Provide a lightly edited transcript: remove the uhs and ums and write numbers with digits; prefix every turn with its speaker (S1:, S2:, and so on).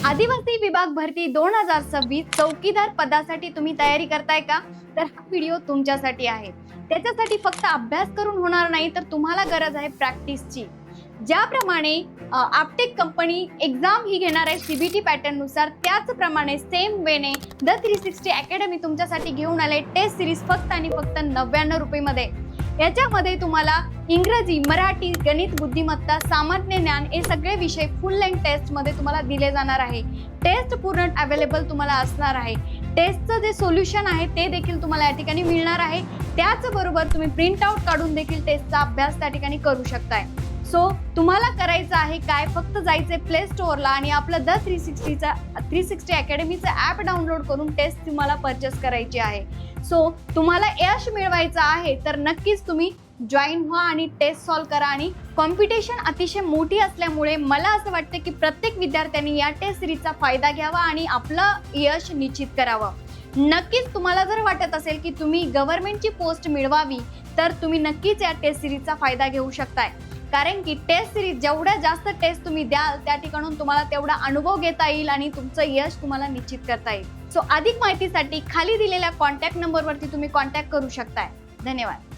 S1: आदिवासी विभाग भरती 2026 चौकीदार पदासाठी तुम्ही तयारी करताय का? तर हा व्हिडिओ तुमच्यासाठी आहे. त्याच्यासाठी फक्त अभ्यास करून होणार नाही, तर तुम्हाला गरज आहे प्रॅक्टिसची. ज्याप्रमाणे आपटेक कंपनी एक्झाम ही घेणार आहे सीबीटी पॅटर्न नुसार, त्याचप्रमाणे सेम वेने द 360 अकॅडमी तुमच्यासाठी घेऊन आले टेस्ट सिरीज फक्त आणि फक्त 99 रुपये. याच्यामध्ये तुम्हाला इंग्रजी, मराठी, गणित, बुद्धिमत्ता, सामान्य ज्ञान हे सगळे विषय फुल लेंथ टेस्ट मध्ये तुम्हाला दिले जाणार आहे. टेस्ट पूर्ण अवेलेबल तुम्हाला असणार आहे. टेस्टचं जे सोल्युशन आहे ते देखील तुम्हाला या ठिकाणी मिळणार आहे. त्याचबरोबर तुम्ही प्रिंट आउट काढून देखील टेस्टचा अभ्यास त्या ठिकाणी करू शकताय. सो तुम्हाला करायचं आहे काय, फक्त जायचे प्ले स्टोअरला आणि आपलं द 360 अकॅडमीचं ॲप डाउनलोड करून टेस्ट तुम्हाला परचेस करायची आहे. सो तुम्हाला यश मिळवायचं आहे तर नक्कीच तुम्ही जॉईन व्हा आणि टेस्ट सॉल्व करा. आणि कॉम्पिटिशन अतिशय मोठी असल्यामुळे मला असं वाटतं की प्रत्येक विद्यार्थ्यांनी या टेस्ट सिरीजचा फायदा घ्यावा आणि आपलं यश निश्चित करावं. नक्कीच तुम्हाला जर वाटत असेल की तुम्ही गव्हर्नमेंटची पोस्ट मिळवावी तर तुम्ही नक्कीच या टेस्ट सिरीजचा फायदा घेऊ शकताय. कारण की टेस्ट सिरीज जेवढ्या जास्त टेस्ट तुम्ही द्याल त्या ठिकाणून तुम्हाला तेवढा अनुभव घेता येईल आणि तुमचं यश तुम्हाला निश्चित करता येईल. सो अधिक माहितीसाठी खाली दिलेल्या कॉन्टॅक्ट नंबरवरती तुम्ही कॉन्टॅक्ट करू शकताय. धन्यवाद.